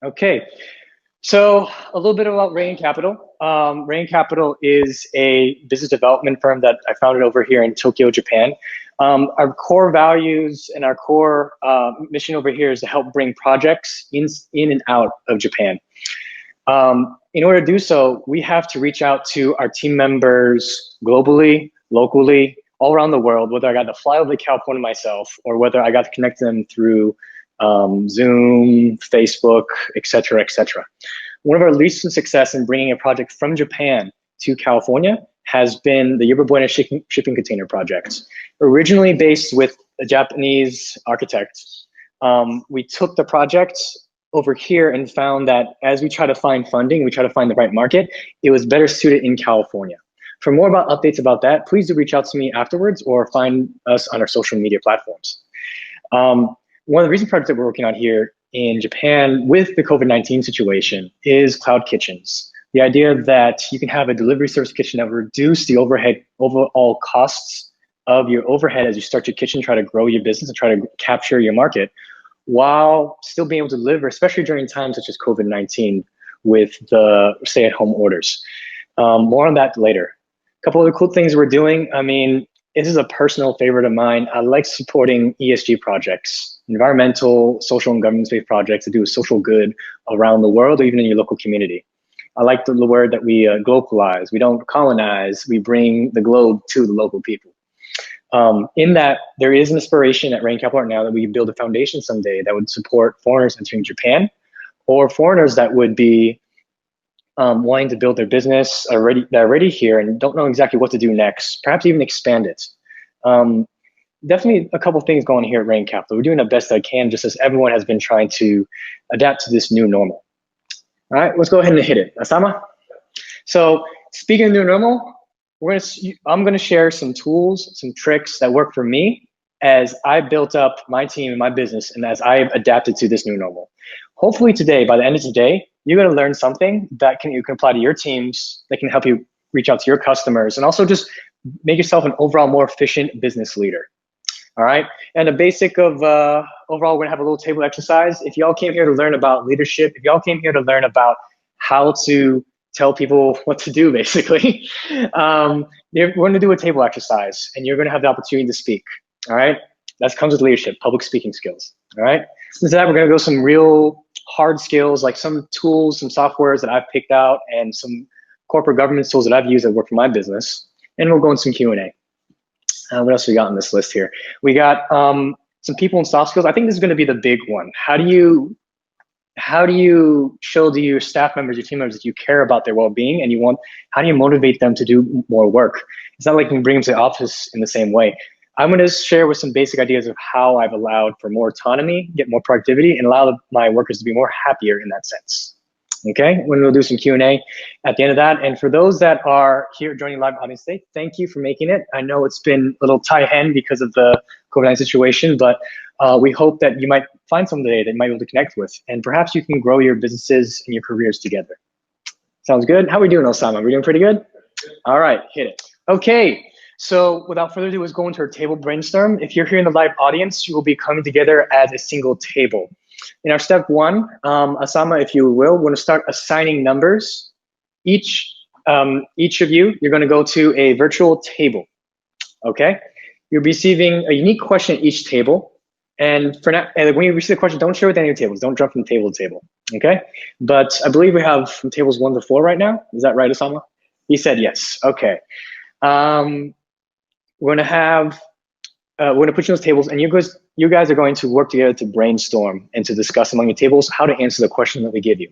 Okay, so a little bit about Rain Capital. Rain Capital is a business development firm that I founded over here in Tokyo, Japan. Our core values and our core mission over here is to help bring projects in and out of Japan. In order to do so, we have to reach out to our team members globally, locally, all around the world, whether I got to fly over to California myself or whether I got to connect them through Zoom, Facebook, etc., etc. One of our recent success in bringing a project from Japan to California has been the Yerba Buena shipping container project. Originally based with a Japanese architect, we took the project over here and found that as we try to find funding, we try to find the right market, it was better suited in California. For more about updates about that, please do reach out to me afterwards or find us on our social media platforms. One of the recent projects that we're working on here in Japan with the COVID-19 situation is cloud kitchens. The idea that you can have a delivery service kitchen that will reduce the overall costs of your overhead as you start your kitchen, try to grow your business and try to capture your market while still being able to deliver, especially during times such as COVID-19 with the stay-at-home orders. More on that later. A couple other cool things we're doing. I mean, this is a personal favorite of mine. I like supporting ESG projects, environmental, social, and governance-based projects that do social good around the world or even in your local community. I like the word that we globalize. We don't colonize. We bring the globe to the local people. In that, there is an inspiration at Rain Capital right now that we build a foundation someday that would support foreigners entering Japan or foreigners that would be wanting to build their business that are already here and don't know exactly what to do next, perhaps even expand it. Definitely a couple things going here at Rain Capital. We're doing the best that I can, just as everyone has been trying to adapt to this new normal. All right, let's go ahead and hit it. Asama? So speaking of new normal, I'm gonna share some tools, some tricks that work for me as I built up my team and my business and as I've adapted to this new normal. Hopefully today, by the end of today, you're gonna learn something that you can apply to your teams, that can help you reach out to your customers and also just make yourself an overall more efficient business leader. All right, and the basic of overall, we're gonna have a little table exercise. If y'all came here to learn about leadership, if y'all came here to learn about how to tell people what to do, basically, we're gonna do a table exercise and you're gonna have the opportunity to speak, all right? That comes with leadership, public speaking skills, all right? Since that, we're gonna go some real hard skills, like some tools, some softwares that I've picked out and some corporate governance tools that I've used that work for my business. And we'll go into some Q&A. What else we got on this list here? We got some people and soft skills. I think this is gonna be the big one. How do you show to your staff members, your team members, that you care about their well-being and how do you motivate them to do more work? It's not like you can bring them to the office in the same way. I'm gonna share with some basic ideas of how I've allowed for more autonomy, get more productivity, and allow my workers to be more happier in that sense. Okay, we'll do some Q&A at the end of that. And for those that are here joining live audience today, thank you for making it. I know it's been a little tie-hand because of the COVID-19 situation, but we hope that you might find someone today that you might be able to connect with, and perhaps you can grow your businesses and your careers together. Sounds good? How are we doing, Osama? We're doing pretty good? All right, hit it. Okay, so without further ado, let's go into our table brainstorm. If you're here in the live audience, you will be coming together as a single table. In our step one, Asama, if you will, we're gonna start assigning numbers. Each of you, you're gonna go to a virtual table, okay? You're receiving a unique question at each table. And for now, when you receive the question, don't share with any of the tables. Don't jump from table to table, okay? But I believe we have from tables 1 to 4 right now. Is that right, Osama? He said yes, okay. We're gonna put you on those tables and you guys are going to work together to brainstorm and to discuss among your tables how to answer the question that we give you,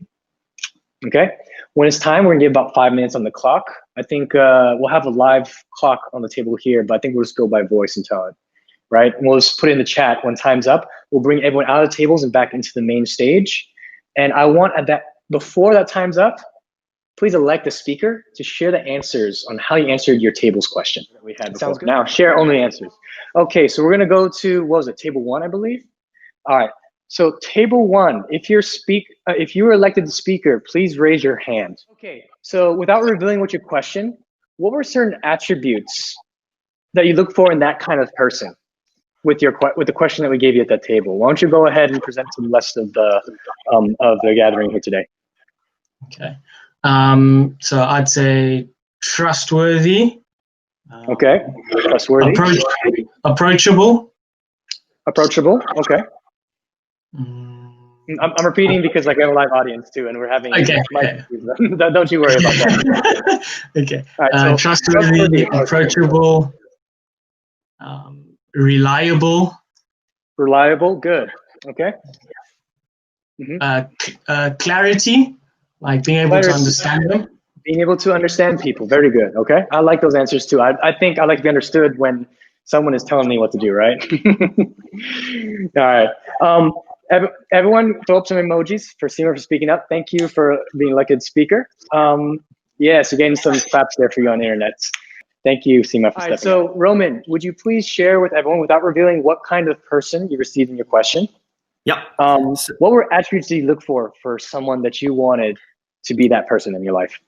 okay? When it's time, we're gonna give about 5 minutes on the clock. I think we'll have a live clock on the table here, but I think we'll just go by voice and tell it, right? And we'll just put it in the chat when time's up. We'll bring everyone out of the tables and back into the main stage. And I want before that time's up, please elect the speaker to share the answers on how you answered your table's question that we had before. Sounds good. Now, share only answers. Okay, so we're gonna go to, what was it, table 1, I believe? All right, so table 1, if you were elected the speaker, please raise your hand. Okay, so without revealing what your question, what were certain attributes that you look for in that kind of person? with the question that we gave you at that table. Why don't you go ahead and present to the rest of the gathering here today? Okay. So I'd say trustworthy. Okay. Trustworthy. Approachable. Approachable. Okay. I'm repeating because like we have a live audience too, and we're having. Okay. Don't you worry about that. Okay. All right, so trustworthy, approachable, reliable. Reliable. Good. Okay. Clarity, like being able to understand them. Being able to understand people. Very good. Okay. I like those answers too. I think I like to be understood when someone is telling me what to do, right? All right. Everyone throw up some emojis for Seema for speaking up. Thank you for being elected speaker. Yes, you're getting some claps there for you on the internet. Thank you, Seema, for stepping up. So Roman, would you please share with everyone without revealing what kind of person you received in your question? Yeah. What were attributes that you look for someone that you wanted to be that person in your life?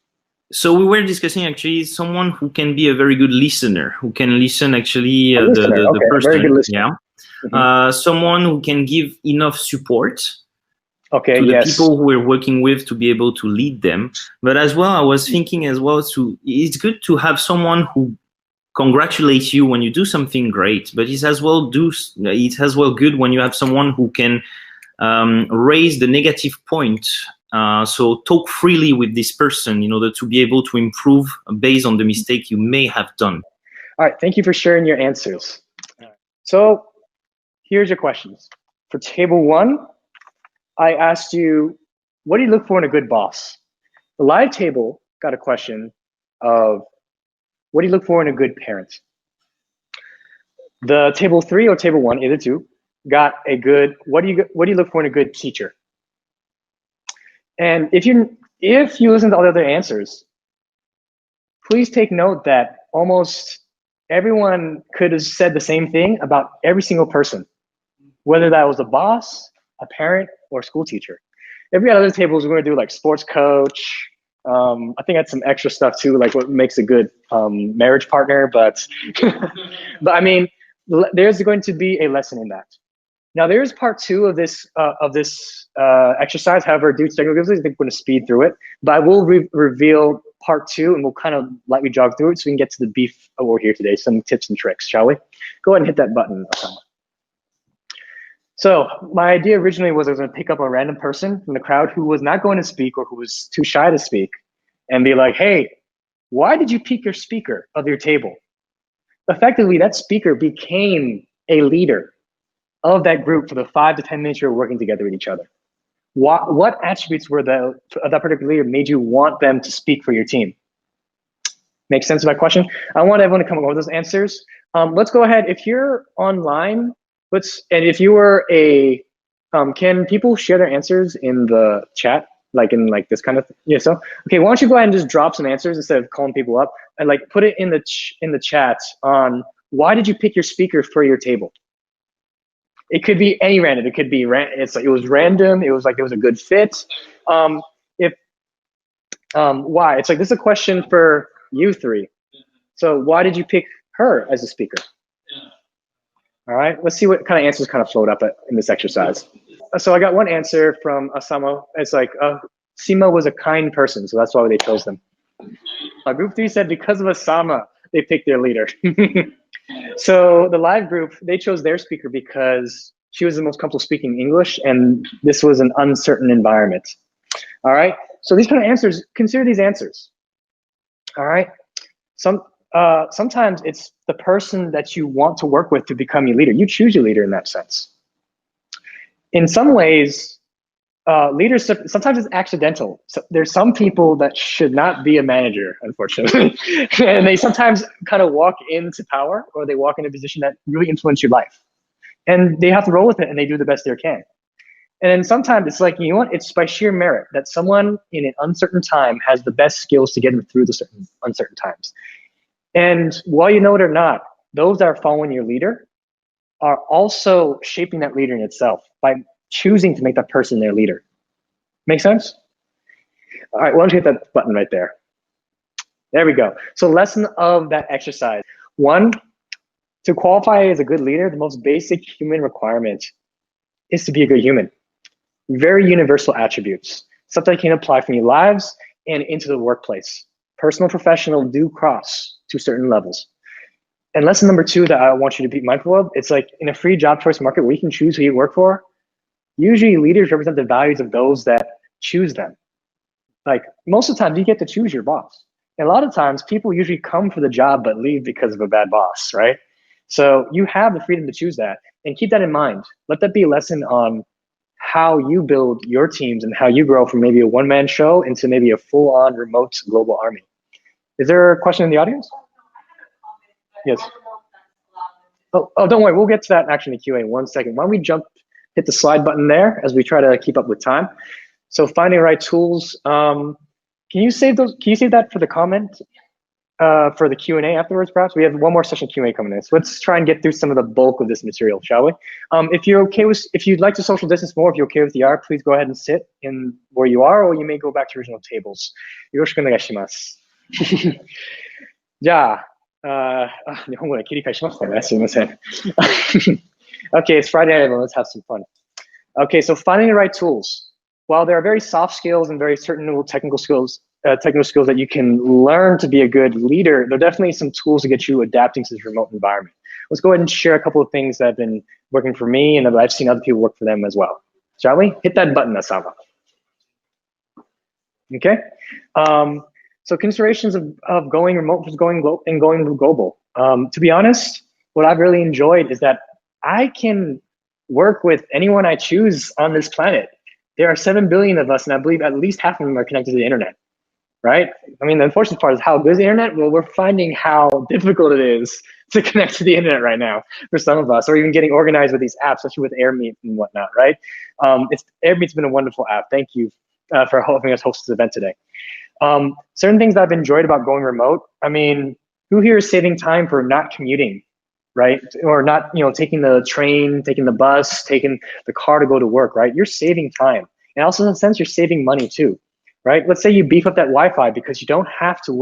So we were discussing actually someone who can be a very good listener, who can listen actually the person. Very good listener. Yeah. Someone who can give enough support to yes. the people who we're working with to be able to lead them. But as well, I was thinking as well, it's good to have someone who congratulates you when you do something great, but it's as well good when you have someone who can raise the negative point. So talk freely with this person in order to be able to improve based on the mistake you may have done. All right, thank you for sharing your answers. So here's your questions. For table 1, I asked you, what do you look for in a good boss? The live table got a question of, what do you look for in a good parent? The table 3 or table 1, either two, got a good, what do you look for in a good teacher? And if you listen to all the other answers, please take note that almost everyone could have said the same thing about every single person, whether that was a boss, a parent, or a school teacher. Every other tables, we're going to do like sports coach. I think I had some extra stuff too, like what makes a good marriage partner. But, but I mean, there's going to be a lesson in that. Now there is part 2 of this exercise. However, due to technical difficulties, I think we're going to speed through it. But I will reveal part 2, and we'll kind of lightly jog through it so we can get to the beef of what we're here today. Some tips and tricks, shall we? Go ahead and hit that button. So my idea originally was I was going to pick up a random person from the crowd who was not going to speak or who was too shy to speak, and be like, "Hey, why did you pick your speaker of your table?" Effectively, that speaker became a leader of that group for the 5 to 10 minutes you were working together with each other. What attributes were that particular leader made you want them to speak for your team? Make sense of my question? I want everyone to come up with those answers. Let's go ahead. If you're online, and if you were can people share their answers in the chat? Like in like this kind of thing? Yeah, so, okay, why don't you go ahead and just drop some answers instead of calling people up, and like put it in the chat on why did you pick your speaker for your table? It could be any random. It could be it's like it was random. It was like it was a good fit. Why? It's like this is a question for you 3. So why did you pick her as a speaker? All right. Let's see what kind of answers kind of float up in this exercise. So I got one answer from Asama. It's like Seema was a kind person, so that's why they chose them. Group 3 said because of Asama, they picked their leader. So the live group, they chose their speaker because she was the most comfortable speaking English, and this was an uncertain environment. All right, so these kind of answers, consider these answers. All right, sometimes it's the person that you want to work with to become your leader. You choose your leader in that sense. In some ways, leaders, sometimes it's accidental. So there's some people that should not be a manager, unfortunately. And they sometimes kind of walk into power, or they walk in a position that really influence your life. And they have to roll with it, and they do the best they can. And then sometimes it's like, you know what, it's by sheer merit that someone in an uncertain time has the best skills to get them through the uncertain times. And while you know it or not, those that are following your leader are also shaping that leader in itself by choosing to make that person their leader. Make sense? All right, why don't you hit that button right there? There we go. So lesson of that exercise. 1, to qualify as a good leader, the most basic human requirement is to be a good human. Very universal attributes, stuff that can apply from your lives and into the workplace. Personal, professional do cross to certain levels. And lesson number 2 that I want you to be mindful of, it's like in a free job choice market where you can choose who you work for, usually leaders represent the values of those that choose them. Like most of the time you get to choose your boss. And a lot of times people usually come for the job but leave because of a bad boss, right? So you have the freedom to choose that, and keep that in mind. Let that be a lesson on how you build your teams and how you grow from maybe a one-man show into maybe a full-on remote global army. Is there a question in the audience? Yes. Oh, don't worry. We'll get to that actually in the QA in 1 second. Why don't we hit the slide button there as we try to keep up with time. So finding the right tools. Can you save that for the comment? For the Q&A afterwards, perhaps? We have one more session Q&A coming in. So let's try and get through some of the bulk of this material, shall we? If you'd like to social distance more, if you're okay with the R, please go ahead and sit in where you are, or you may go back to original tables. よろしくお願いします。じゃあ、日本語で切り替えしましたね。すいません。Okay, it's Friday night, let's have some fun. Okay, so finding the right tools. While there are very soft skills and very certain technical skills that you can learn to be a good leader, there are definitely some tools to get you adapting to this remote environment. Let's go ahead and share a couple of things that have been working for me and that I've seen other people work for them as well. Shall we? Hit that button, Asama. Okay. So considerations of going remote versus going global. To be honest, what I've really enjoyed is that I can work with anyone I choose on this planet. There are 7 billion of us, and I believe at least half of them are connected to the internet, right? I mean, the unfortunate part is how good is the internet? Well, we're finding how difficult it is to connect to the internet right now for some of us, or even getting organized with these apps, especially with AirMeet and whatnot, right? AirMeet's been a wonderful app. Thank you for helping us host this event today. Certain things that I've enjoyed about going remote, I mean, who here is saving time for not commuting, right? Or not, taking the train, taking the bus, taking the car to go to work, right? You're saving time. And also in a sense, you're saving money too, right? Let's say you beef up that Wi-Fi because you don't have to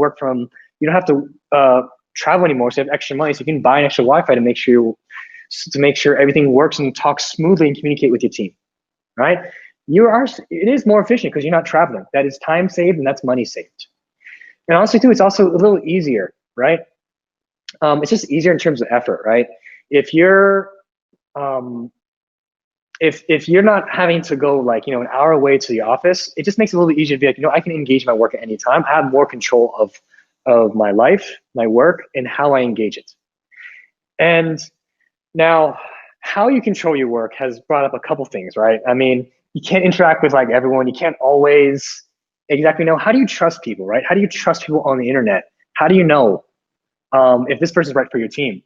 travel anymore, so you have extra money, so you can buy an extra Wi-Fi to make sure everything works and talks smoothly and communicate with your team, right? It is more efficient because you're not traveling. That is time saved and that's money saved. And honestly too, it's also a little easier, right? It's just easier in terms of effort, right? If you're if you're not having to go like, an hour away to the office, it just makes it a little easier to be like, I can engage my work at any time. I have more control of my life, my work, and how I engage it. And now how you control your work has brought up a couple things, right? I mean, you can't interact with like everyone. You can't always exactly know. How do you trust people, right? How do you trust people on the internet? How do you know if this person's right for your team?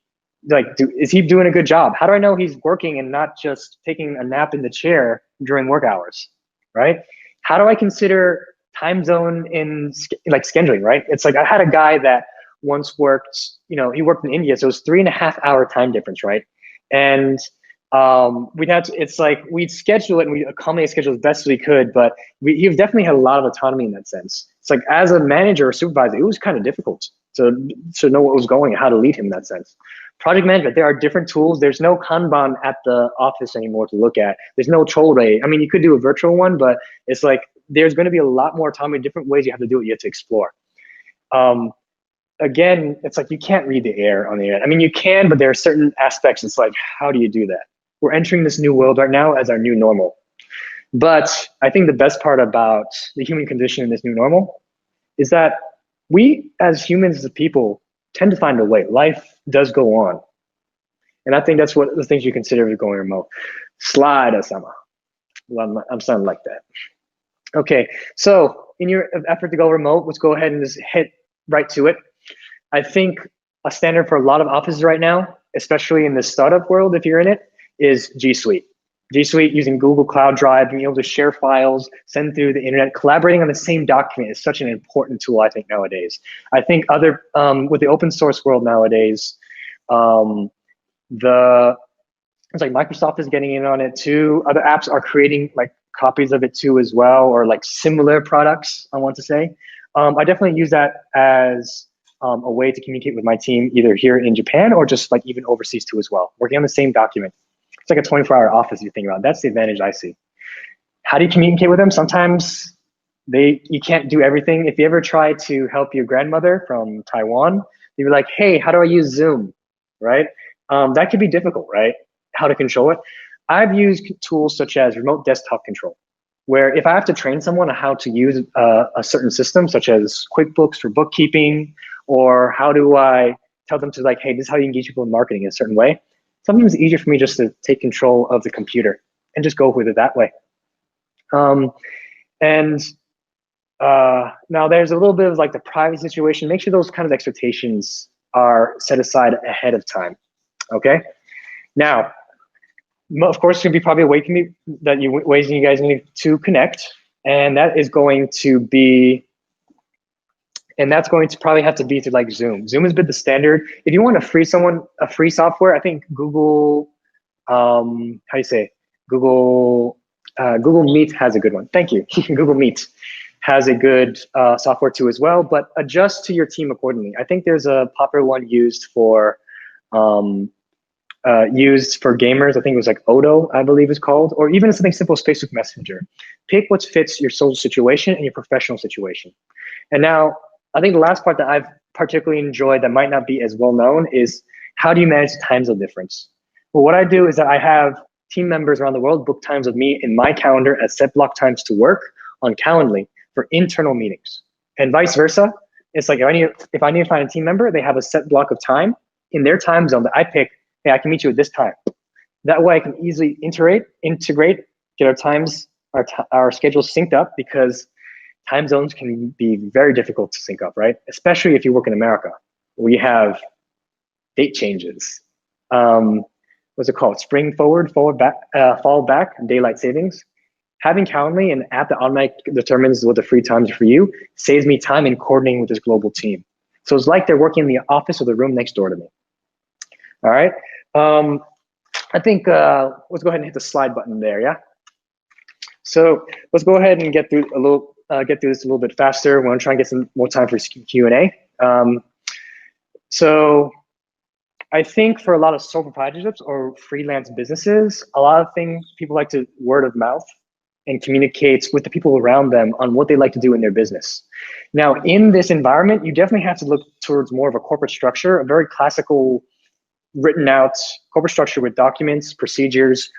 Like, is he doing a good job? How do I know he's working and not just taking a nap in the chair during work hours, right? How do I consider time zone in like scheduling, right? It's like I had a guy that once worked, he worked in India, so it was 3.5 hour time difference, right? And we'd schedule it and we'd accommodate schedule as best as we could, but he definitely had a lot of autonomy in that sense. It's like as a manager or supervisor, it was kind of difficult to know what was going and how to lead him in that sense. Project management, there are different tools. There's no Kanban at the office anymore to look at. There's no Chorei. I mean, you could do a virtual one, but it's like there's going to be a lot more autonomy, different ways you have to do it, you have to explore. Again, it's like you can't read the air on the internet. I mean, you can, but there are certain aspects. It's like, how do you do that? We're entering this new world right now as our new normal. But I think the best part about the human condition in this new normal is that we as humans, as people, tend to find a way. Life does go on. And I think that's what the things you consider if going remote. Slide, Asama. Well, I'm sounding like that. Okay, so in your effort to go remote, let's go ahead and just hit right to it. I think a standard for a lot of offices right now, especially in the startup world, if you're in it, is G Suite. G Suite using Google Cloud Drive, being able to share files, send through the internet, collaborating on the same document is such an important tool, I think, nowadays. I think with the open source world nowadays, it's like Microsoft is getting in on it too. Other apps are creating like copies of it too as well, or like similar products, I want to say. I definitely use that as a way to communicate with my team, either here in Japan or just like even overseas too as well, working on the same document. It's like a 24-hour office you think about. That's the advantage I see. How do you communicate with them? Sometimes you can't do everything. If you ever try to help your grandmother from Taiwan, you're like, hey, how do I use Zoom, right? That could be difficult, right? How to control it. I've used tools such as remote desktop control, where if I have to train someone on how to use a certain system, such as QuickBooks for bookkeeping, or how do I tell them to like, hey, this is how you engage people in marketing in a certain way. Sometimes it's easier for me just to take control of the computer and just go with it that way. Now there's a little bit of like the privacy situation. Make sure those kind of expectations are set aside ahead of time, okay? Now, of course, there's gonna be probably a ways you guys need to connect, and that is going to be, and that's going to probably have to be through like Zoom. Zoom has been the standard. If you want to free someone a free software, I think Google, how do you say, Google Meet has a good one. Thank you. Google Meet has a good software too as well, but adjust to your team accordingly. I think there's a popular one used for gamers. I think it was like Odo, I believe it's called, or even something simple as Facebook Messenger. Pick what fits your social situation and your professional situation. And now, I think the last part that I've particularly enjoyed that might not be as well known is how do you manage the time zone difference? Well, what I do is that I have team members around the world book times with me in my calendar as set block times to work on Calendly for internal meetings, and vice versa. It's like if I need to find a team member, they have a set block of time in their time zone that I pick. Hey, I can meet you at this time. That way I can easily integrate, get our times, our schedules synced up, because time zones can be very difficult to sync up, right? Especially if you work in America, where you have date changes. What's it called? Spring forward, fall back, daylight savings. Having Calendly, an app that automatically determines what the free times are for you, saves me time in coordinating with this global team. So it's like they're working in the office or the room next door to me. All right. I think let's go ahead and hit the slide button there. Yeah. So let's go ahead and get through this a little bit faster. We're gonna try and get some more time for Q&A. So I think for a lot of sole proprietorships or freelance businesses, a lot of things people like to word of mouth and communicate with the people around them on what they like to do in their business. Now, in this environment, you definitely have to look towards more of a corporate structure, a very classical written out corporate structure with documents, procedures,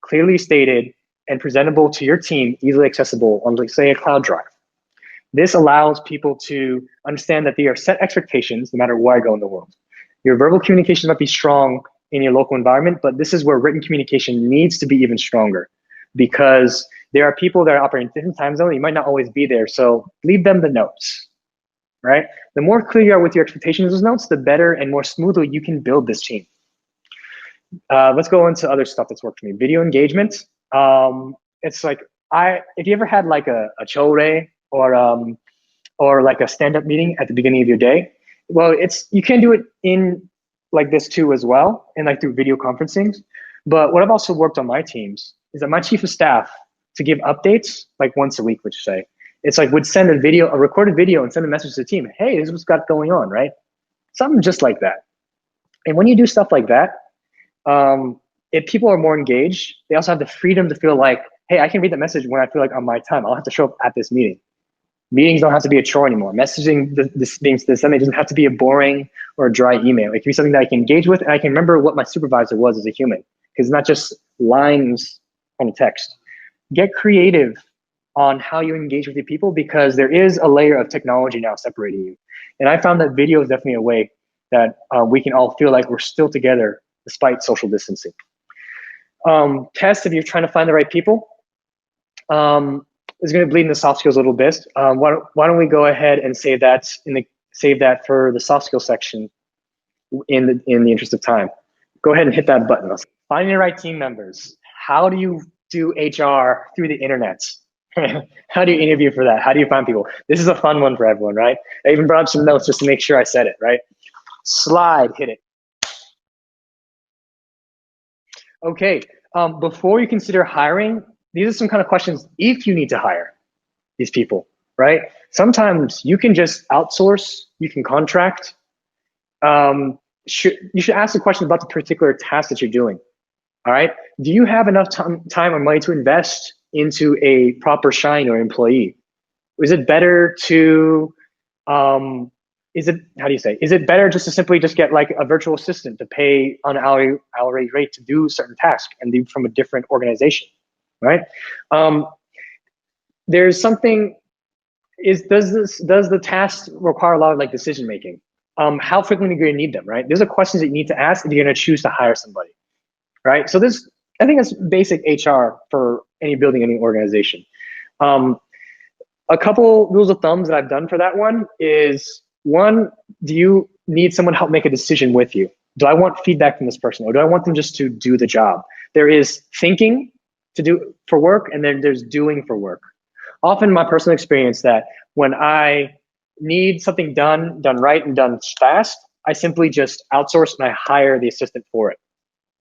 clearly stated and presentable to your team, easily accessible on, like, say, a cloud drive. This allows people to understand that there are set expectations no matter where I go in the world. Your verbal communication might be strong in your local environment, but this is where written communication needs to be even stronger, because there are people that are operating in different time zones. You might not always be there, so leave them the notes. Right? The more clear you are with your expectations of those notes, the better and more smoothly you can build this team. Let's go into other stuff that's worked for me. Video engagement. It's like, if you ever had like a chore or like a stand-up meeting at the beginning of your day, well, you can do it in like this too as well, and like through video conferencing. But what I've also worked on my teams is that my chief of staff, to give updates like once a week, would say, it's like would send a recorded video and send a message to the team. Hey, this is what's got going on, right? Something just like that. And when you do stuff like that, if people are more engaged, they also have the freedom to feel like, hey, I can read the message when I feel like on my time. I'll have to show up at this meeting. Meetings don't have to be a chore anymore. Messaging this doesn't have to be a boring or a dry email. It can be something that I can engage with, and I can remember what my supervisor was as a human, because it's not just lines on text. Get creative on how you engage with your people, because there is a layer of technology now separating you. And I found that video is definitely a way that we can all feel like we're still together despite social distancing. Test if you're trying to find the right people. It's going to bleed into soft skills a little bit. Why don't we go ahead and save that for the soft skills section in the interest of time. Go ahead and hit that button. Finding the right team members. How do you do HR through the internet? How do you interview for that? How do you find people? This is a fun one for everyone, right? I even brought up some notes just to make sure I said it, right? Slide, hit it. Okay, before you consider hiring, these are some kind of questions if you need to hire these people, right? Sometimes you can just outsource, you can contract. You should ask the question about the particular task that you're doing. All right. Do you have enough time or money to invest into a proper shine or employee? Is it better to, is it better just to simply just get like a virtual assistant to pay on an hourly rate to do certain tasks and do from a different organization, right? There's something, does the task require a lot of like decision making? How frequently are you gonna need them, right? Those are questions that you need to ask if you're gonna choose to hire somebody, right? So I think that's basic HR for building any organization. A couple rules of thumbs that I've done for that one is, one, do you need someone to help make a decision with you? Do I want feedback from this person, or do I want them just to do the job? There is thinking to do for work, and then there's doing for work. Often my personal experience that when I need something done right and done fast, I simply just outsource and I hire the assistant for it,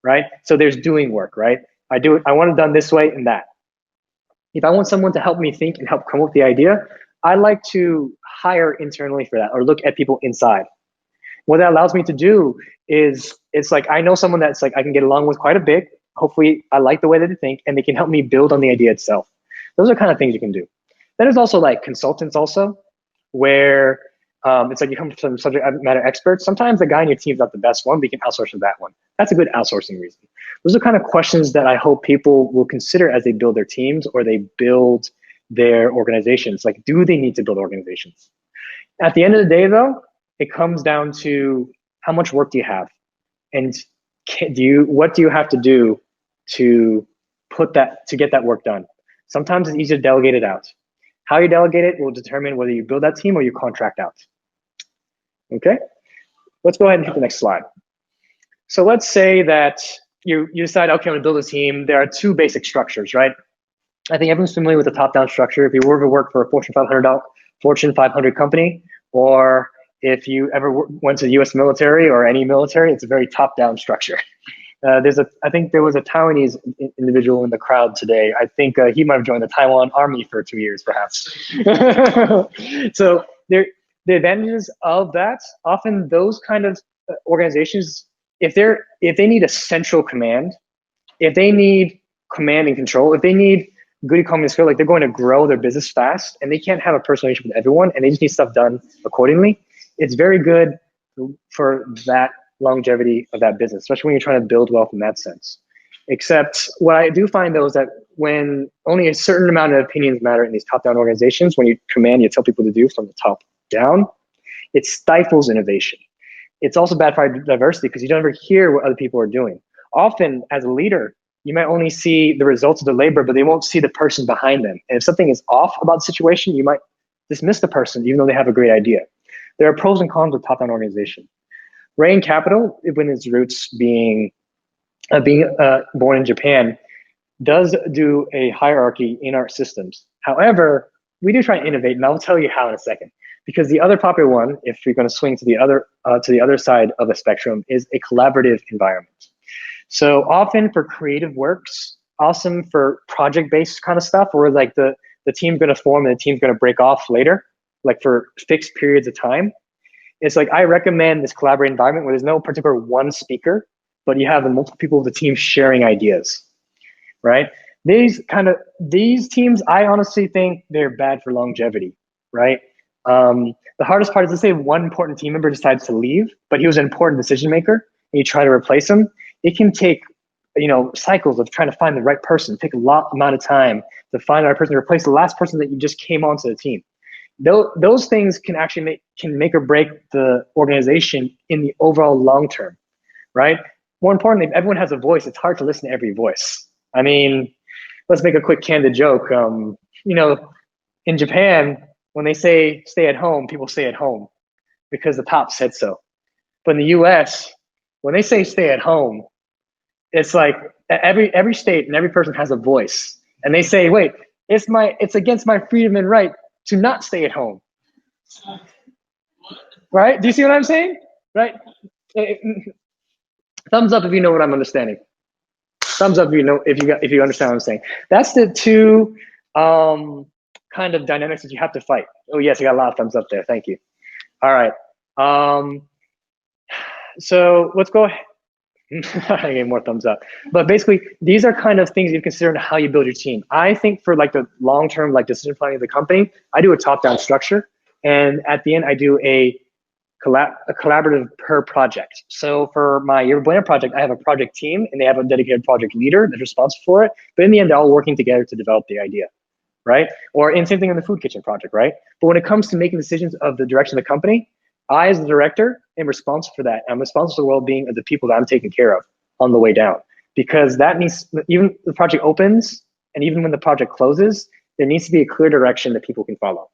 right? So there's doing work, right? I want it done this way and that. If I want someone to help me think and help come up with the idea, I like to hire internally for that or look at people inside. What that allows me to do is, it's like, I know someone that's like, I can get along with quite a bit. Hopefully I like the way that they think, and they can help me build on the idea itself. Those are kind of things you can do. Then there's also like consultants also, where it's like you come from subject matter experts. Sometimes the guy on your team is not the best one, but you can outsource to that one. That's a good outsourcing reason. Those are kind of questions that I hope people will consider as they build their teams or they build their organizations. Like, do they need to build organizations? At the end of the day though, it comes down to how much work do you have? And what do you have to do to get that work done? Sometimes it's easier to delegate it out. How you delegate it will determine whether you build that team or you contract out. Okay, let's go ahead and hit the next slide. So let's say that you decide, okay, I'm gonna build a team. There are two basic structures, right? I think everyone's familiar with the top-down structure. If you ever work for a Fortune 500 company, or if you ever went to the US military or any military, it's a very top-down structure. I think there was a Taiwanese individual in the crowd today. I think he might have joined the Taiwan Army for 2 years, perhaps. So the advantages of that, often those kind of organizations, if they need a central command, if they need command and control, if they need good economy skill, like they're going to grow their business fast and they can't have a personal relationship with everyone and they just need stuff done accordingly, it's very good for that longevity of that business, especially when you're trying to build wealth in that sense. Except what I do find though is that when only a certain amount of opinions matter in these top-down organizations, when you command, you tell people to do from the top down, it stifles innovation. It's also bad for diversity because you don't ever hear what other people are doing. Often as a leader, you might only see the results of the labor, but they won't see the person behind them. And if something is off about the situation, you might dismiss the person even though they have a great idea. There are pros and cons with top-down organization. Rain Capital, when its roots being born in Japan, does do a hierarchy in our systems. However, we do try and innovate, and I'll tell you how in a second. Because the other popular one, if you're going to swing to the other side of the spectrum, is a collaborative environment. So often for creative works, awesome for project-based kind of stuff, where like the team's going to form and the team's going to break off later, like for fixed periods of time. It's like, I recommend this collaborative environment where there's no particular one speaker, but you have the multiple people of the team sharing ideas, right? These teams, I honestly think they're bad for longevity, right? The hardest part is, let's say one important team member decides to leave, but he was an important decision maker, and you try to replace him. It can take, cycles of trying to find the right person, take a lot amount of time to find the right person to replace the last person that you just came onto the team. Those things can actually make or break the organization in the overall long term, right? More importantly, if everyone has a voice, it's hard to listen to every voice. I mean, let's make a quick candid joke. In Japan, when they say stay at home, people stay at home because the top said so. But in the US, when they say stay at home, it's like every state and every person has a voice. And they say, wait, it's against my freedom and right to not stay at home. Right? Do you see what I'm saying? Right? Thumbs up if you know what I'm understanding. Thumbs up if you understand what I'm saying. That's the two kind of dynamics that you have to fight. Oh yes, I got a lot of thumbs up there. Thank you. All right. So let's go ahead. I get more thumbs up. But basically, these are kind of things you consider in how you build your team. I think for like the long-term like decision planning of the company, I do a top-down structure. And at the end, I do a collaborative per project. So for my Yerba Buena project, I have a project team and they have a dedicated project leader that's responsible for it. But in the end, they're all working together to develop the idea, right? Or in same thing on the food kitchen project, right? But when it comes to making decisions of the direction of the company, I, as the director, am responsible for that. I'm responsible for the well-being of the people that I'm taking care of on the way down. Because that means even the project opens and even when the project closes, there needs to be a clear direction that people can follow.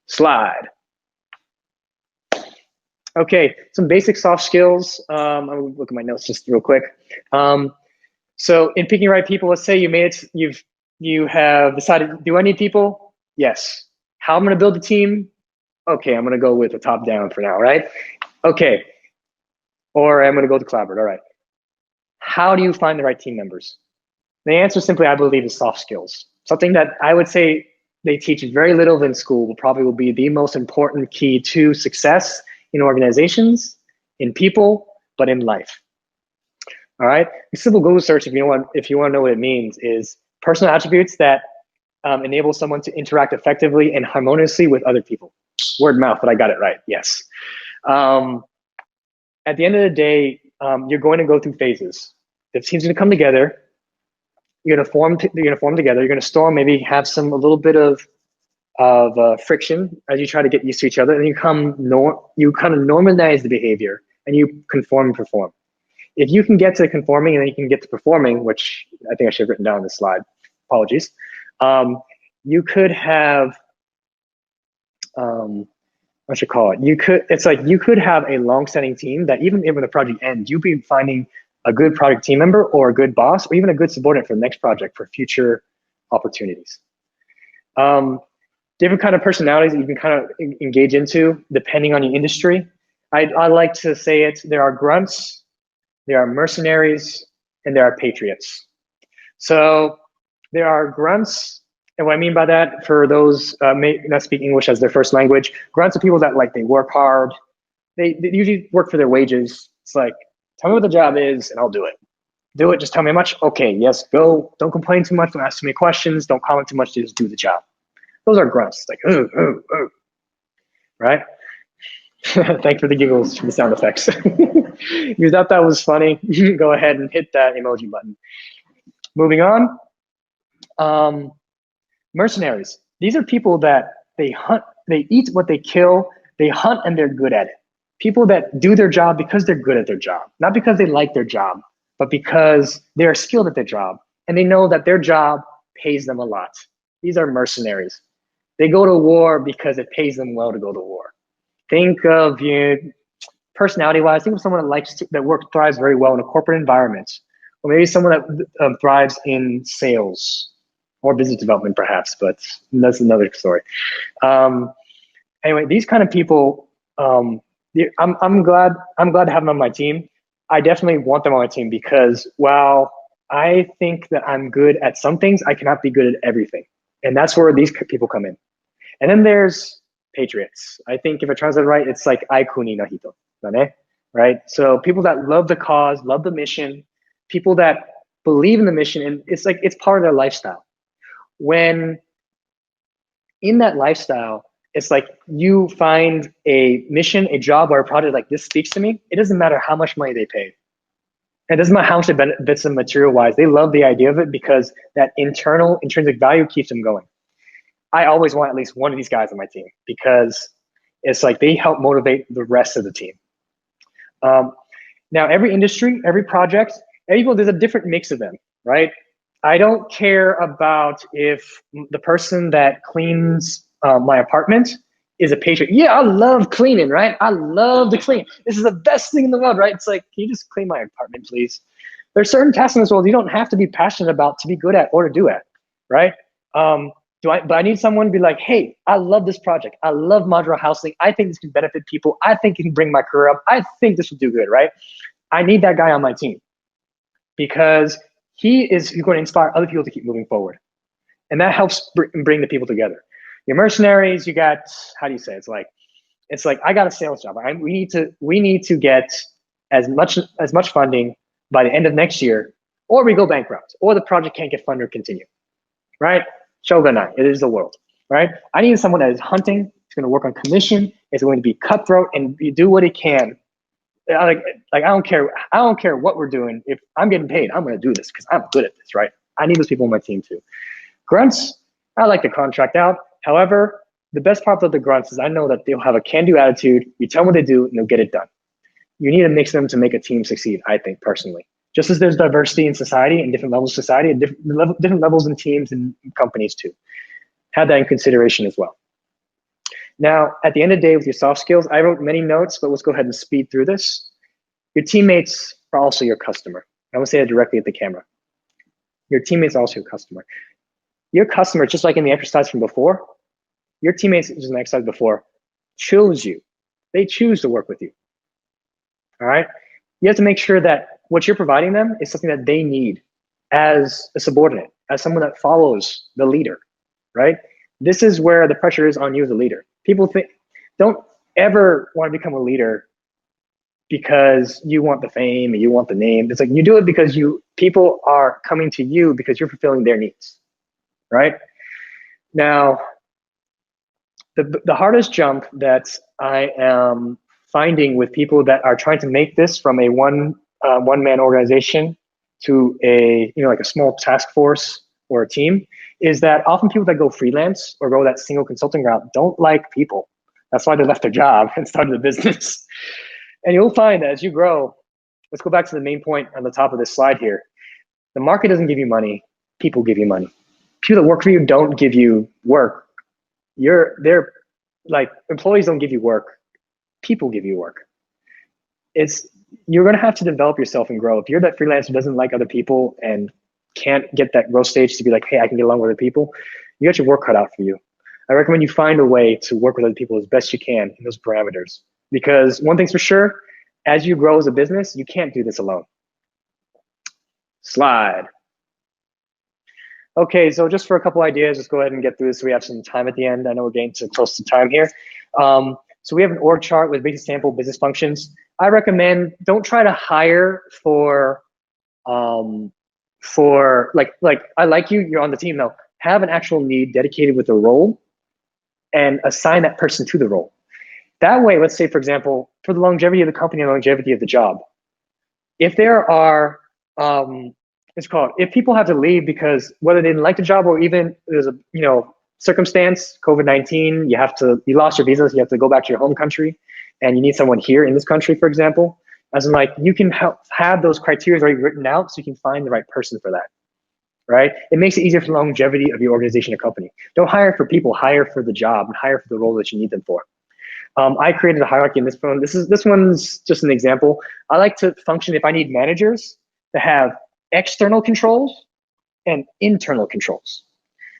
Slide. Okay, some basic soft skills. I'm gonna look at my notes just real quick. So in picking the right people, let's say you have decided, do I need people? Yes. How I'm gonna build a team? Okay, I'm gonna go with the top down for now, right? Okay, or I'm gonna go to collaborate, all right. How do you find the right team members? The answer simply, I believe, is soft skills. Something that I would say they teach very little of in school probably will be the most important key to success in organizations, in people, but in life. All right, a simple Google search, if you want to know what it means, is personal attributes that enable someone to interact effectively and harmoniously with other people. Word mouth, but I got it right, yes. At the end of the day, you're going to go through phases. The team's gonna come together, you're gonna form together, you're gonna storm, maybe have a little bit of friction as you try to get used to each other, and you kind of normalize the behavior and you conform and perform. If you can get to conforming and then you can get to performing, which I think I should have written down on this slide, apologies. You could have, what should I call it? You could have a long-standing team that even when the project ends, you'll be finding a good project team member or a good boss or even a good subordinate for the next project for future opportunities. Different kind of personalities that you can kind of engage into depending on your industry. I like to say it, there are grunts, there are mercenaries, and there are patriots. So there are grunts, and what I mean by that, for those may not speak English as their first language, grunts are people that they work hard. They usually work for their wages. It's like, tell me what the job is and I'll do it. Do it, just tell me how much. Okay, yes, go. Don't complain too much, don't ask too many questions, don't comment too much, just do the job. Those are grunts, like, right? Thanks for the giggles for the sound effects. If you thought that was funny, go ahead and hit that emoji button. Moving on. Mercenaries. These are people that they hunt, they eat what they kill, they hunt and they're good at it. People that do their job because they're good at their job, not because they like their job, but because they're skilled at their job and they know that their job pays them a lot. These are mercenaries. They go to war because it pays them well to go to war. Think of personality-wise, think of someone that thrives very well in a corporate environment, or maybe someone that thrives in sales or business development, perhaps. But that's another story. Anyway, these kind of people, I'm glad to have them on my team. I definitely want them on my team because while I think that I'm good at some things, I cannot be good at everything, and that's where these people come in. And then there's patriots. I think if I translate it right, it's like aikuni no hito, right? So people that love the cause, love the mission, people that believe in the mission, and it's like it's part of their lifestyle. When in that lifestyle, it's like you find a mission, a job, or a project like this speaks to me. It doesn't matter how much money they pay. It doesn't matter how much it benefits them material-wise. They love the idea of it because that internal intrinsic value keeps them going. I always want at least one of these guys on my team because it's like they help motivate the rest of the team. Now, every industry, every project, there's a different mix of them, right? I don't care about if the person that cleans my apartment is a patriot. Yeah, I love cleaning, right? I love to clean. This is the best thing in the world, right? It's like, can you just clean my apartment, please? There's certain tasks in this world you don't have to be passionate about to be good at or to do it, right? But I need someone to be like, hey, I love this project. I love modular housing. I think this can benefit people. I think it can bring my career up. I think this will do good, right? I need that guy on my team because he's going to inspire other people to keep moving forward. And that helps bring the people together. Your mercenaries, you got, how do you say, it's like I got a sales job. We need to get as much funding by the end of next year, or we go bankrupt, or the project can't get funded or continue, right? Shogunai, it is the world, right? I need someone that is hunting, is going to work on commission, is going to be cutthroat, and do what he can. Like I don't care what we're doing. If I'm getting paid, I'm going to do this because I'm good at this, right? I need those people on my team too. Grunts, I like to contract out. However, the best part of the grunts is I know that they'll have a can-do attitude. You tell them what they do, and they'll get it done. You need to mix them to make a team succeed, I think, personally. Just as there's diversity in society and different levels of society, and different levels in teams and companies too. Have that in consideration as well. Now, at the end of the day, with your soft skills, I wrote many notes, but let's go ahead and speed through this. Your teammates are also your customer. I will say that directly at the camera. Your teammates are also your customer. Your customer, just like in the exercise from before, your teammates, just in the exercise before, chose you. They choose to work with you. All right? You have to make sure that what you're providing them is something that they need as a subordinate, as someone that follows the leader, right? This is where the pressure is on you as a leader. People don't ever want to become a leader because you want the fame and you want the name. It's like you do it because people are coming to you because you're fulfilling their needs, right? Now, the hardest jump that I am finding with people that are trying to make this from a one-man organization to like a small task force or a team is that often people that go freelance or go that single consulting route don't like people. That's why they left their job and started a business. And you'll find that as you grow, let's go back to the main point on the top of this slide here. The market doesn't give you money, people give you money. People that work for you don't give you work. They're like, employees don't give you work, people give you work. You're gonna have to develop yourself and grow. If you're that freelancer who doesn't like other people and can't get that growth stage to be like, hey, I can get along with other people, you got your work cut out for you. I recommend you find a way to work with other people as best you can in those parameters. Because one thing's for sure, as you grow as a business, you can't do this alone. Slide. Okay, so just for a couple ideas, let's go ahead and get through this so we have some time at the end. I know we're getting close to time here. So we have an org chart with basic sample business functions. I recommend don't try to hire for like I like you, you're on the team now. Have an actual need dedicated with a role and assign that person to the role. That way, let's say, for example, for the longevity of the company and longevity of the job, if there are, if people have to leave because whether they didn't like the job or even there's a, circumstance, COVID-19, you lost your visa, so you have to go back to your home country and you need someone here in this country, for example, as in like, you can have those criteria already written out so you can find the right person for that, right? It makes it easier for the longevity of your organization or company. Don't hire for people, hire for the job and hire for the role that you need them for. I created a hierarchy in this one. This one's just an example. I like to function if I need managers to have external controls and internal controls,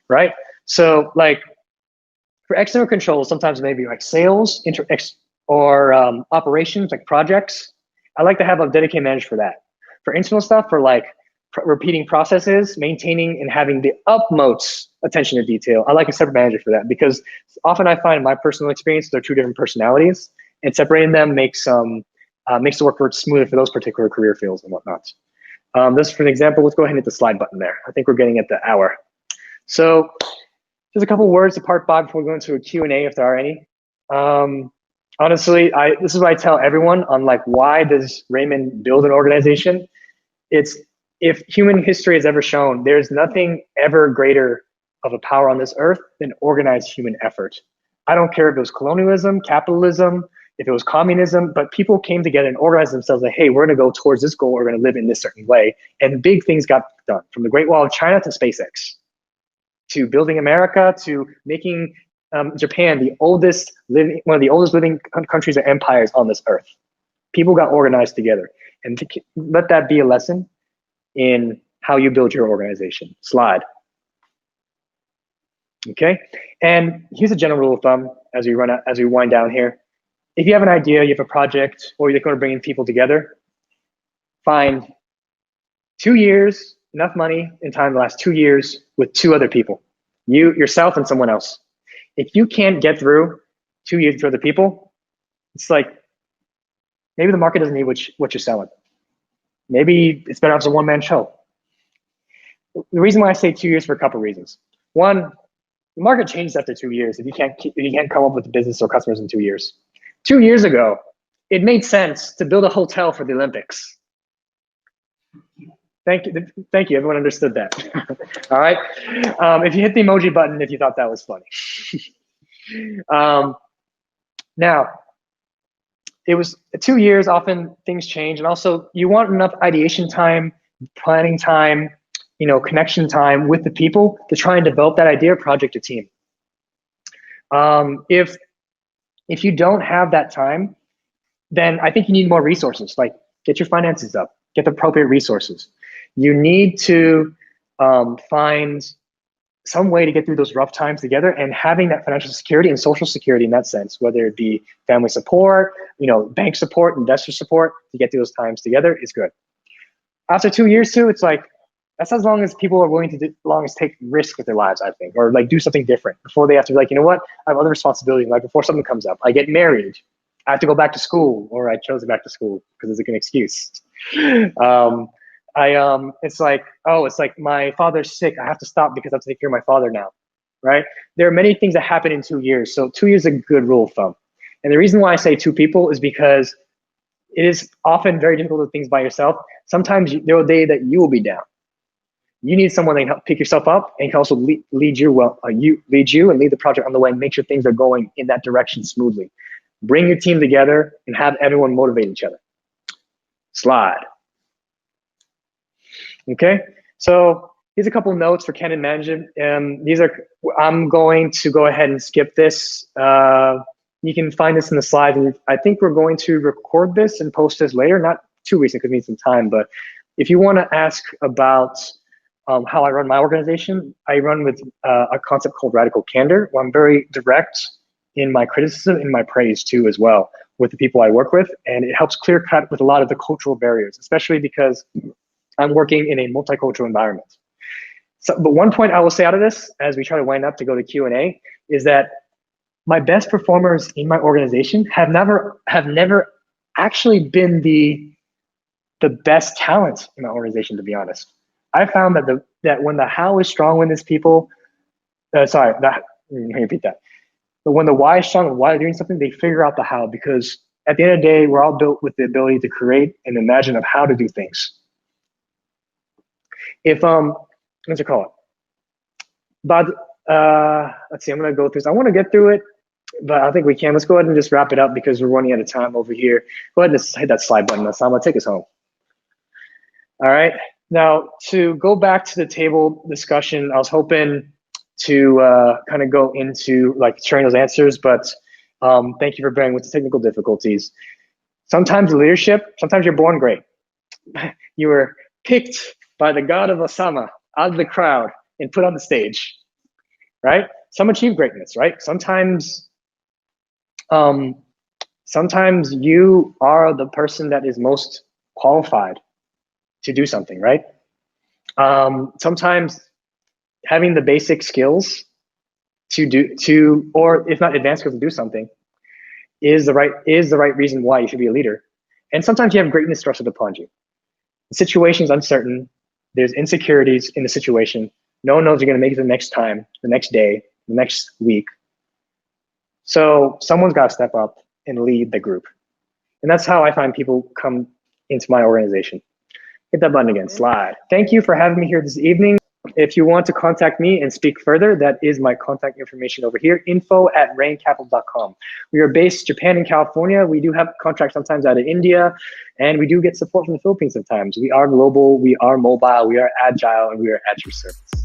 right? So like for external controls, sometimes maybe like sales or operations, like projects. I like to have a dedicated manager for that. For internal stuff, for like repeating processes, maintaining and having the utmost attention to detail, I like a separate manager for that because often I find in my personal experience, they're two different personalities and separating them makes the work smoother for those particular career fields and whatnot. This is for an example. Let's go ahead and hit the slide button there. I think we're getting at the hour. So just a couple words to part 5 before we go into a Q&A if there are any. Honestly, this is what I tell everyone on like why does Raymond build an organization. If human history has ever shown, there's nothing ever greater of a power on this earth than organized human effort. I don't care if it was colonialism, capitalism, if it was communism, but people came together and organized themselves like, hey, we're gonna go towards this goal, we're gonna live in this certain way. And big things got done, from the Great Wall of China to SpaceX, to building America, to making Japan one of the oldest living countries or empires on this earth. People got organized together. And let that be a lesson in how you build your organization. Slide. Okay, and here's a general rule of thumb as we wind down here. If you have an idea, you have a project, or you're going to bring in people together, find 2 years, enough money and time to last 2 years with 2 other people. You, yourself, and someone else. If you can't get through 2 years for other people, it's like, maybe the market doesn't need what you're selling. Maybe it's better off as a one-man show. The reason why I say 2 years for a couple of reasons. One, the market changes after 2 years if you can't come up with a business or customers in 2 years. 2 years ago, it made sense to build a hotel for the Olympics. Thank you, everyone understood that. All right, if you hit the emoji button if you thought that was funny. Now, it was 2 years, often things change, and also you want enough ideation time, planning time, connection time with the people to try and develop that idea, project, or team. If you don't have that time, then I think you need more resources. Like, get your finances up, get the appropriate resources. You need to find some way to get through those rough times together, and having that financial security and social security in that sense, whether it be family support, bank support, investor support, to get through those times together is good. After 2 years too, it's like, that's as long as people are willing to take risks with their lives, I think, or like do something different before they have to be like, you know what, I have other responsibilities. Like before something comes up, I get married, I have to go back to school, or I chose to go back to school because it's like an excuse. It's like, oh, it's like my father's sick, I have to stop because I have to take care of my father now, right? There are many things that happen in 2 years. So 2 years is a good rule of thumb. And the reason why I say two people is because it is often very difficult to do things by yourself. Sometimes there will be a day that you will be down. You need someone that can help pick yourself up and can also lead you and lead the project on the way and make sure things are going in that direction smoothly. Bring your team together and have everyone motivate each other. Slide. Okay, so here's a couple of notes for Candid management. I'm going to go ahead and skip this. You can find this in the slides. And I think we're going to record this and post this later, not too recent because we need some time, but if you want to ask about how I run my organization, I run with a concept called radical candor, where I'm very direct in my criticism and my praise too as well with the people I work with. And it helps clear cut with a lot of the cultural barriers, especially because I'm working in a multicultural environment. So, but one point I will say out of this, as we try to wind up to go to Q&A, is that my best performers in my organization have never actually been the best talent in my organization, to be honest. I found that when the how is strong with these people, let me repeat that. But when the why is strong and why they're doing something, they figure out the how, because at the end of the day, we're all built with the ability to create and imagine of how to do things. If, what's it called? But let's see, I'm gonna go through this. I wanna get through it, but I think we can. Let's go ahead and just wrap it up because we're running out of time over here. Go ahead and just hit that slide button. Osama, take us home. All right. Now, to go back to the table discussion, I was hoping to kind of go into like sharing those answers, but thank you for bearing with the technical difficulties. Sometimes leadership, sometimes you're born great. You were picked by the god of Osama out of the crowd and put on the stage, right? Some achieve greatness, right? Sometimes you are the person that is most qualified to do something, right? Sometimes having the basic skills or if not advanced skills to do something is the right reason why you should be a leader. And sometimes you have greatness thrusted upon you. The situation's uncertain. There's insecurities in the situation. No one knows you're gonna make it the next time, the next day, the next week. So someone's gotta step up and lead the group. And that's how I find people come into my organization. Hit that button again, slide. Thank you for having me here this evening. If you want to contact me and speak further, that is my contact information over here, info@raincapital.com. We are based Japan and California. We do have contracts sometimes out of India, and we do get support from the Philippines sometimes. We are global, we are mobile, we are agile, and we are at your service.